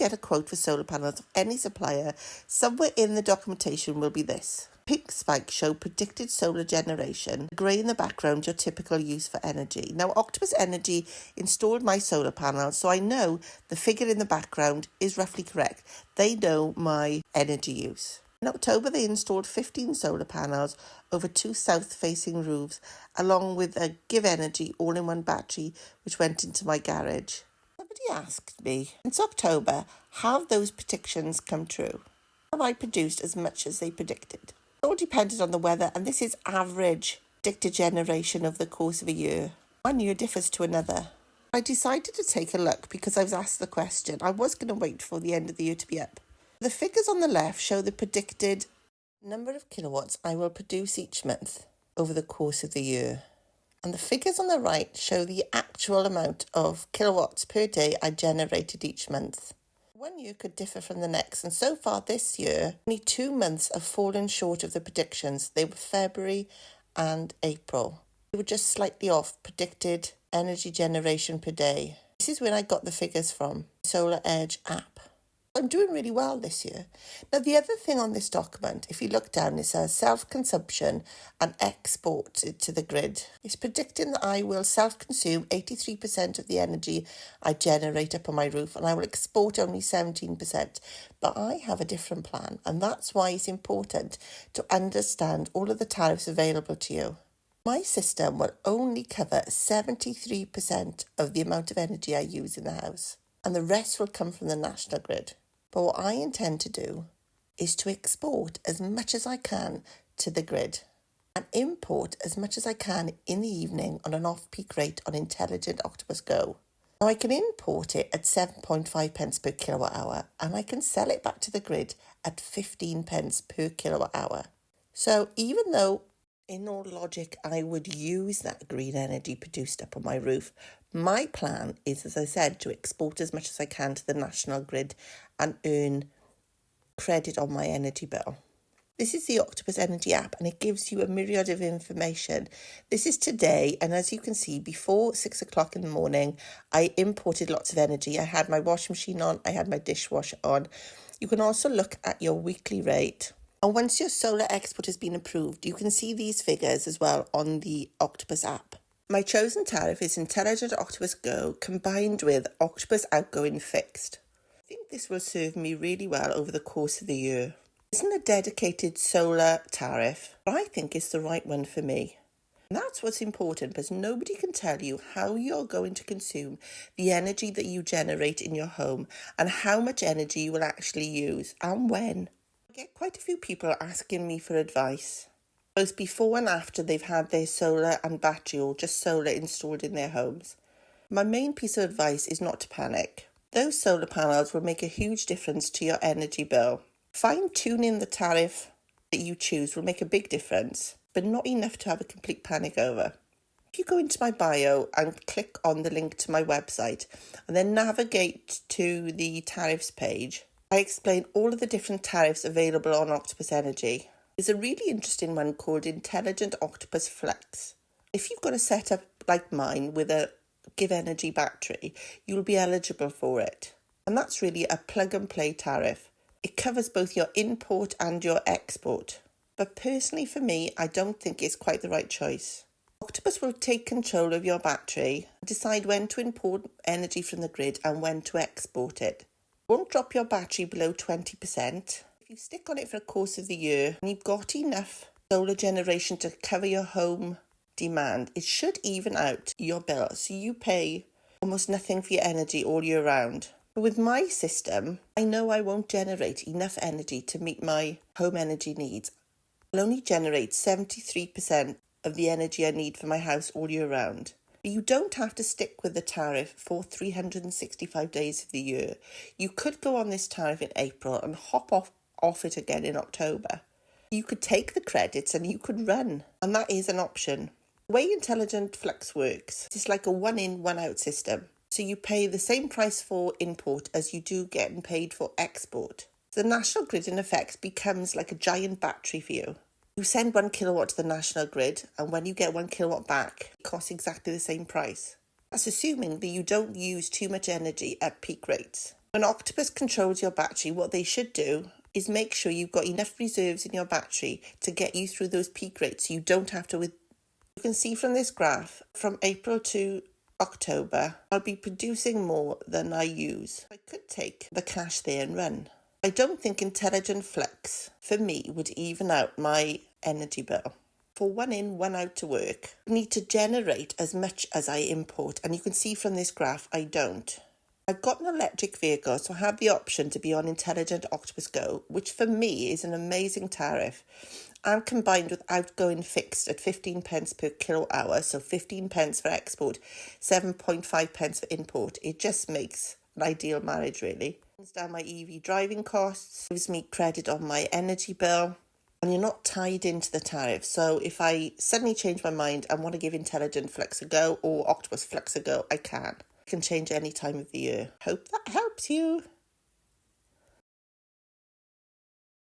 get a quote for solar panels of any supplier, somewhere in the documentation will be this. Pink spikes show predicted solar generation. Grey in the background, your typical use for energy. Now, Octopus Energy installed my solar panels, so I know the figure in the background is roughly correct. They know my energy use. In October, they installed 15 solar panels over 2 south-facing roofs, along with a Give Energy all-in-one battery, which went into my garage. Somebody asked me, since October, have those predictions come true? Have I produced as much as they predicted? It all depended on the weather, and this is average predicted generation over the course of a year. One year differs to another. I decided to take a look because I was asked the question. I was going to wait for the end of the year to be up. The figures on the left show the predicted number of kilowatts I will produce each month over the course of the year. And the figures on the right show the actual amount of kilowatts per day I generated each month. One year could differ from the next, and so far this year, only 2 months have fallen short of the predictions. They were February and April. They were just slightly off predicted energy generation per day. This is where I got the figures from, Solar Edge app. I'm doing really well this year. Now, the other thing on this document, if you look down, it says self-consumption and export to the grid. It's predicting that I will self-consume 83% of the energy I generate up on my roof, and I will export only 17%. But I have a different plan, and that's why it's important to understand all of the tariffs available to you. My system will only cover 73% of the amount of energy I use in the house, and the rest will come from the national grid. But what I intend to do is to export as much as I can to the grid and import as much as I can in the evening on an off-peak rate on Intelligent Octopus Go. Now, I can import it at 7.5 pence per kilowatt hour, and I can sell it back to the grid at 15 pence per kilowatt hour. So even though in all logic I would use that green energy produced up on my roof, my plan is, as I said, to export as much as I can to the national grid and earn credit on my energy bill. This is the Octopus Energy app, and it gives you a myriad of information. This is today, and as you can see, before 6 o'clock in the morning, I imported lots of energy. I had my washing machine on, I had my dishwasher on. You can also look at your weekly rate. And once your solar export has been approved, you can see these figures as well on the Octopus app. My chosen tariff is Intelligent Octopus Go combined with Octopus Outgoing Fixed. I think this will serve me really well over the course of the year. It isn't a dedicated solar tariff, but I think it's the right one for me. And that's what's important, because nobody can tell you how you're going to consume the energy that you generate in your home and how much energy you will actually use and when. I get quite a few people asking me for advice, both before and after they've had their solar and battery or just solar installed in their homes. My main piece of advice is not to panic. Those solar panels will make a huge difference to your energy bill. Fine-tuning the tariff that you choose will make a big difference, but not enough to have a complete panic over. If you go into my bio and click on the link to my website and then navigate to the tariffs page, I explain all of the different tariffs available on Octopus Energy. There's a really interesting one called Intelligent Octopus Flux. If you've got a setup like mine with a Give Energy battery, you'll be eligible for it. And that's really a plug-and-play tariff. It covers both your import and your export. But personally for me, I don't think it's quite the right choice. Octopus will take control of your battery, decide when to import energy from the grid and when to export it. Won't drop your battery below 20%. If you stick on it for the course of the year and you've got enough solar generation to cover your home demand, it should even out your bill, so you pay almost nothing for your energy all year round. But with my system, I know I won't generate enough energy to meet my home energy needs. I'll only generate 73% of the energy I need for my house all year round. But you don't have to stick with the tariff for 365 days of the year. You could go on this tariff in April and hop off it again in October. You could take the credits and you could run, and that is an option. The way Intelligent Flux works, it's like a one-in, one-out system. So you pay the same price for import as you do getting paid for export. The national grid, in effect, becomes like a giant battery for you. You send 1 kilowatt to the national grid, and when you get 1 kilowatt back, it costs exactly the same price. That's assuming that you don't use too much energy at peak rates. When Octopus controls your battery, what they should do is make sure you've got enough reserves in your battery to get you through those peak rates so you don't have to You can see from this graph, from April to October, I'll be producing more than I use. I could take the cash there and run. I don't think Intelligent Flux, for me, would even out my energy bill. For 1 in, 1 out to work, I need to generate as much as I import. And you can see from this graph, I don't. I've got an electric vehicle, so I have the option to be on Intelligent Octopus Go, which for me is an amazing tariff. And combined with Outgoing Fixed at 15 pence per kilowatt hour, so 15 pence for export, 7.5 pence for import, it just makes an ideal marriage, really. Brings down my EV driving costs, gives me credit on my energy bill, and you're not tied into the tariff. So if I suddenly change my mind and want to give Intelligent Flux a go or Octopus Flux a go, I can. I can change any time of the year. Hope that helps you.